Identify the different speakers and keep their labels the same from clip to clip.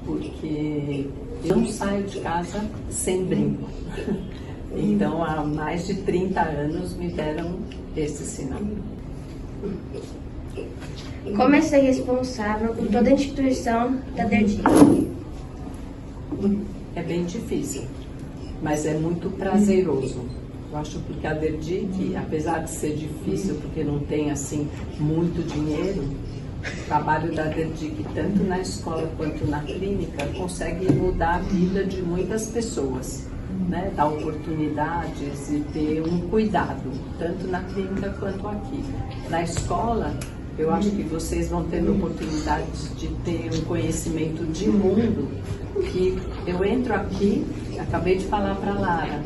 Speaker 1: porque eu não saio de casa sem brinco. Então, há mais de 30 anos me deram esse sinal.
Speaker 2: Como é ser responsável por toda a instituição da DERDIC?
Speaker 1: É bem difícil, mas é muito prazeroso. Eu acho porque a DERDIC, apesar de ser difícil, porque não tem assim muito dinheiro, o trabalho da DERDIC, tanto na escola quanto na clínica, consegue mudar a vida de muitas pessoas, né? Dar oportunidades e ter um cuidado, tanto na clínica quanto aqui. Na escola, eu acho que vocês vão ter oportunidades de ter um conhecimento de mundo, que eu entro aqui, acabei de falar para a Lara,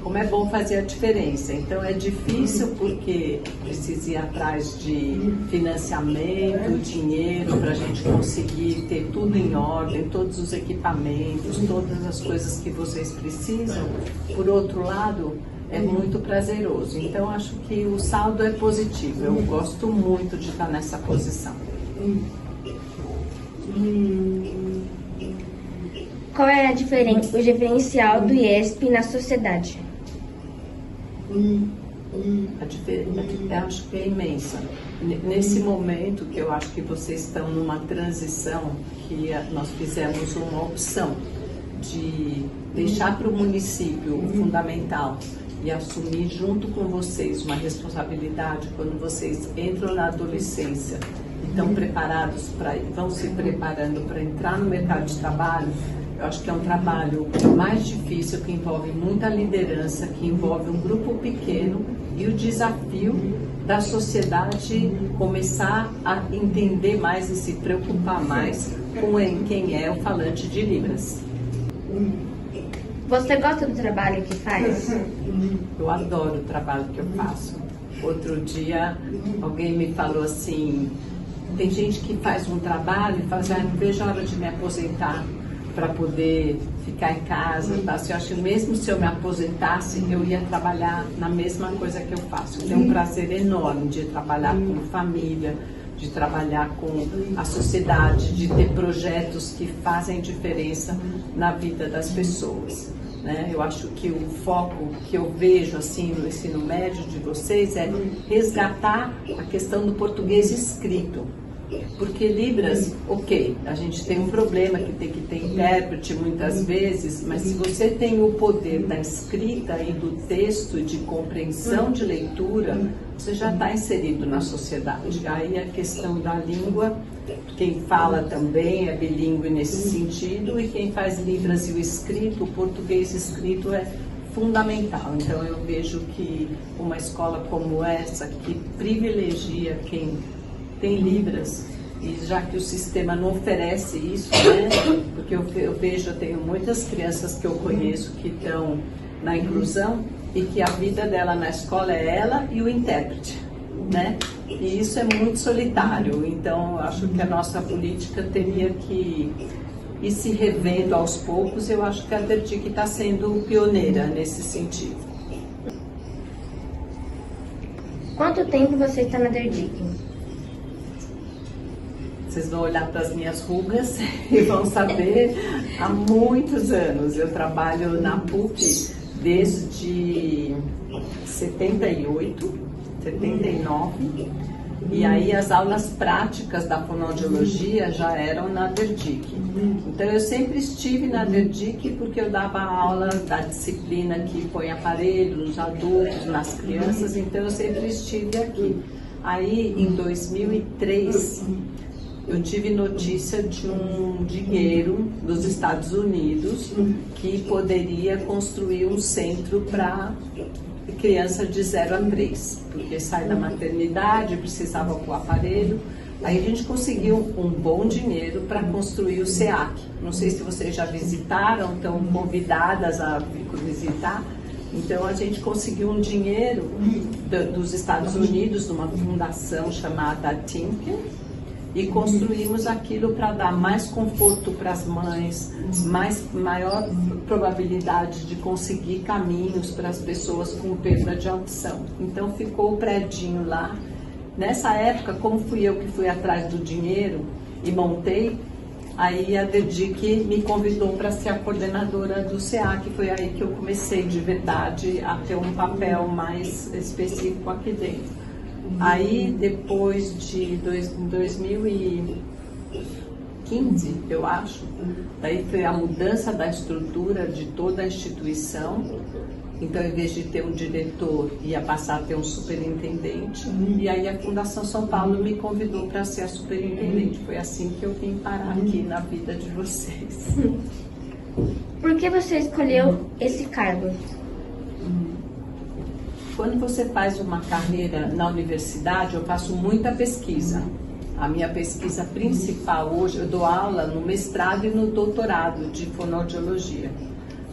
Speaker 1: como é bom fazer a diferença. Então é difícil porque precisa ir atrás de financiamento, dinheiro para a gente conseguir ter tudo em ordem, todos os equipamentos, todas as coisas que vocês precisam. Por outro lado, é muito prazeroso. Então acho que o saldo é positivo. Eu gosto muito de estar nessa posição.
Speaker 2: Qual é o diferencial do IESP na sociedade?
Speaker 1: A diferença, eu acho que é imensa. Nesse momento que eu acho que vocês estão numa transição, que nós fizemos uma opção de deixar para o município o fundamental e assumir junto com vocês uma responsabilidade quando vocês entram na adolescência e estão preparados vão se preparando para entrar no mercado de trabalho. Eu acho que é um trabalho mais difícil, que envolve muita liderança, que envolve um grupo pequeno e o desafio da sociedade começar a entender mais e se preocupar mais com quem é o falante de Libras.
Speaker 2: Você gosta do trabalho que faz?
Speaker 1: Eu adoro o trabalho que eu faço. Outro dia alguém me falou assim, tem gente que faz um trabalho e fala assim, não vejo a hora de me aposentar para poder ficar em casa. Tá? Eu acho que mesmo se eu me aposentasse, eu ia trabalhar na mesma coisa que eu faço. Eu tenho um prazer enorme de trabalhar com família, de trabalhar com a sociedade, de ter projetos que fazem diferença na vida das pessoas. Né? Eu acho que o foco que eu vejo assim no ensino médio de vocês é resgatar a questão do português escrito. Porque Libras, ok, a gente tem um problema que tem que ter intérprete muitas vezes, mas se você tem o poder da escrita e do texto, de compreensão de leitura, você já está inserido na sociedade. Aí a questão da língua, quem fala também é bilíngue nesse sentido, e quem faz Libras e o escrito, o português escrito é fundamental. Então eu vejo que uma escola como essa, que privilegia quem tem Libras, e já que o sistema não oferece isso, né? Porque eu vejo, eu tenho muitas crianças que eu conheço que estão na inclusão e que a vida dela na escola é ela e o intérprete, né? E isso é muito solitário. Então eu acho que a nossa política teria que ir se revendo aos poucos. Eu acho que a DERDIC está sendo pioneira nesse sentido.
Speaker 2: Quanto tempo você está na DERDIC?
Speaker 1: Vocês vão olhar para as minhas rugas e vão saber, há muitos anos. Eu trabalho na PUC desde 78, 79, e aí as aulas práticas da fonoaudiologia já eram na DERDIC. Então eu sempre estive na DERDIC porque eu dava aula da disciplina que põe aparelho nos adultos, nas crianças, então eu sempre estive aqui. Aí em 2003, eu tive notícia de um dinheiro dos Estados Unidos que poderia construir um centro para criança de 0 a 3, porque sai da maternidade, precisava com o aparelho. Aí a gente conseguiu um bom dinheiro para construir o SEAC. Não sei se vocês já visitaram, estão convidadas a visitar. Então a gente conseguiu um dinheiro dos Estados Unidos, de uma fundação chamada Tinker, e construímos aquilo para dar mais conforto para as mães, maior probabilidade de conseguir caminhos para as pessoas com perda de audição. Então ficou o predinho lá. Nessa época, como fui eu que fui atrás do dinheiro e montei, Aí a DEDIC me convidou para ser a coordenadora do CA, que foi aí que eu comecei de verdade a ter um papel mais específico aqui dentro. Aí depois de 2015, eu acho, daí foi a mudança da estrutura de toda a instituição. Então, em vez de ter um diretor, ia passar a ter um superintendente. E aí a Fundação São Paulo me convidou para ser a superintendente. Foi assim que eu vim parar aqui na vida de vocês.
Speaker 2: Por que você escolheu esse cargo?
Speaker 1: Quando você faz uma carreira na universidade, eu faço muita pesquisa. A minha pesquisa principal hoje, eu dou aula no mestrado e no doutorado de fonoaudiologia.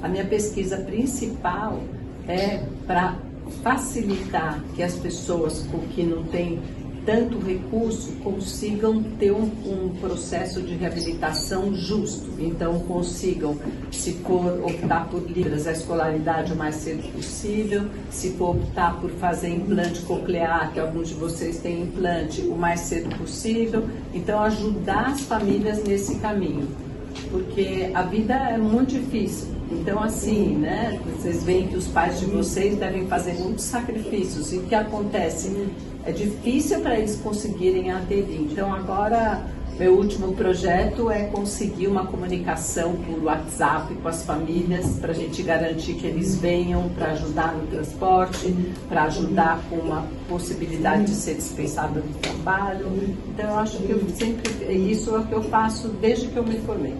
Speaker 1: A minha pesquisa principal é para facilitar que as pessoas que não têm tanto recurso consigam ter um processo de reabilitação justo. Então, consigam, se for optar por Libras, a escolaridade o mais cedo possível, se for optar por fazer implante coclear, que alguns de vocês têm implante, o mais cedo possível. Então, ajudar as famílias nesse caminho, porque a vida é muito difícil. Então, assim, né, vocês veem que os pais de vocês devem fazer muitos sacrifícios. E o que acontece? É difícil para eles conseguirem aderir. Então, agora, meu último projeto é conseguir uma comunicação por WhatsApp com as famílias, para a gente garantir que eles venham para ajudar no transporte, para ajudar com uma possibilidade de ser dispensado do trabalho. Então, eu acho que eu sempre, isso é o que eu faço desde que eu me formei.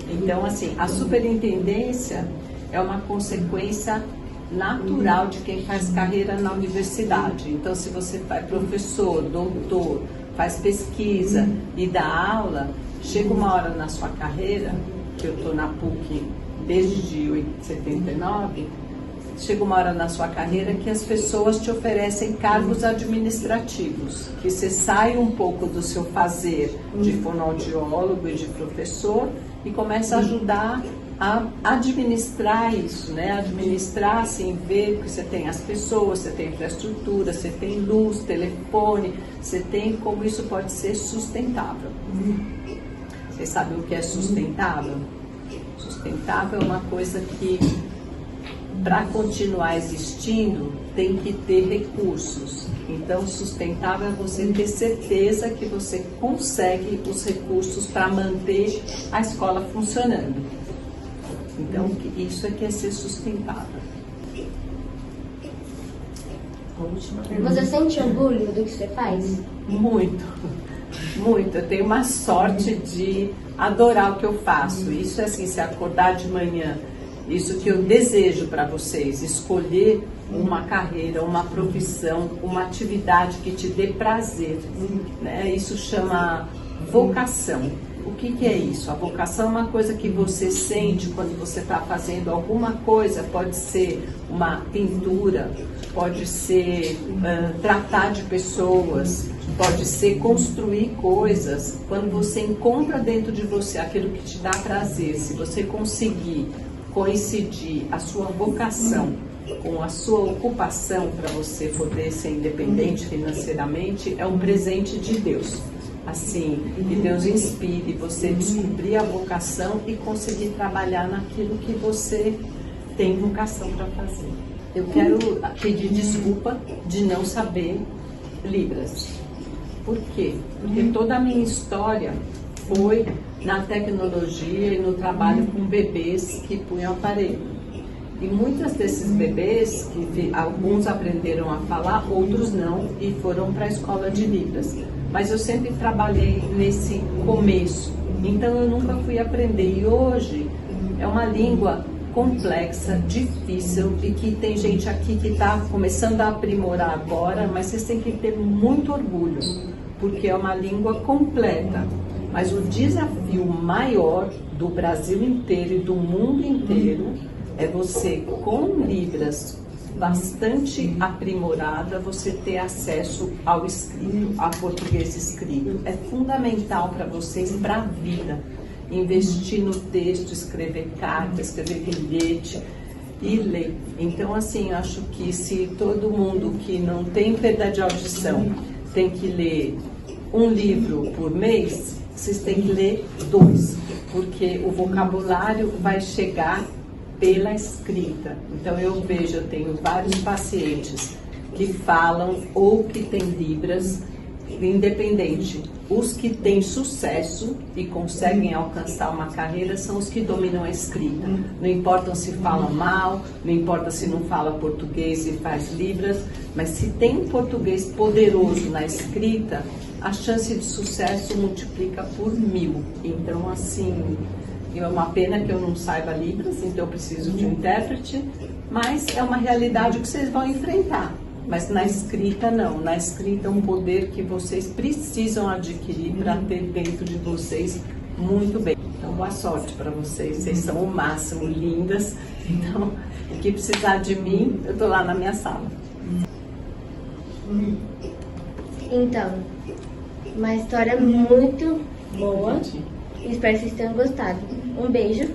Speaker 1: Então, assim, a superintendência é uma consequência natural de quem faz carreira na universidade. Então, se você é professor, doutor, faz pesquisa e dá aula, chega uma hora na sua carreira, que eu estou na PUC desde 79, chega uma hora na sua carreira que as pessoas te oferecem cargos administrativos, que você sai um pouco do seu fazer de fonoaudiólogo e de professor e começa a ajudar a administrar isso, né? Administrar, assim, ver que você tem as pessoas, você tem infraestrutura, você tem luz, telefone, você tem como isso pode ser sustentável. Vocês sabem o que é sustentável? Sustentável é uma coisa que, para continuar existindo, tem que ter recursos. Então, sustentável é você ter certeza que você consegue os recursos para manter a escola funcionando. Então, isso é que é ser sustentável.
Speaker 2: Você sente orgulho do que você faz?
Speaker 1: Muito, muito. Eu tenho uma sorte de adorar o que eu faço. Isso é assim, se acordar de manhã, isso que eu desejo para vocês, escolher uma carreira, uma profissão, uma atividade que te dê prazer, né? Isso chama vocação. O que é isso? A vocação é uma coisa que você sente quando você está fazendo alguma coisa. Pode ser uma pintura, pode ser tratar de pessoas, pode ser construir coisas. Quando você encontra dentro de você aquilo que te dá prazer, se você conseguir coincidir a sua vocação com a sua ocupação para você poder ser independente financeiramente, é um presente de Deus. Assim, que Deus inspire você descobrir a vocação e conseguir trabalhar naquilo que você tem vocação para fazer. Eu quero pedir desculpa de não saber Libras. Por quê? Porque toda a minha história foi na tecnologia e no trabalho com bebês que punham aparelho. E muitos desses bebês, que alguns aprenderam a falar, outros não, e foram para a escola de Libras. Mas eu sempre trabalhei nesse começo, então eu nunca fui aprender. E hoje é uma língua complexa, difícil, e que tem gente aqui que está começando a aprimorar agora, mas vocês têm que ter muito orgulho, porque é uma língua completa. Mas o desafio maior do Brasil inteiro e do mundo inteiro é você, com Libras bastante aprimorada, você ter acesso ao escrito, ao português escrito. É fundamental para vocês, para a vida, investir no texto, escrever carta, escrever bilhete e ler. Então, assim, acho que se todo mundo que não tem perda de audição tem que ler um livro por mês, vocês têm que ler 2, porque o vocabulário vai chegar pela escrita. Então eu tenho vários pacientes que falam ou que têm Libras, independente. Os que têm sucesso e conseguem alcançar uma carreira são os que dominam a escrita. Não importa se falam mal, não importa se não fala português e faz Libras, mas se tem um português poderoso na escrita, a chance de sucesso multiplica por 1000. Então, assim, é uma pena que eu não saiba Libras, então eu preciso de um intérprete, mas é uma realidade que vocês vão enfrentar. Mas na escrita não, na escrita é um poder que vocês precisam adquirir para ter dentro de vocês muito bem. Então boa sorte para vocês, vocês são o máximo, lindas. Então, o que precisar de mim, eu tô lá na minha sala.
Speaker 2: Então, uma história muito boa. Espero que vocês tenham gostado. Um beijo.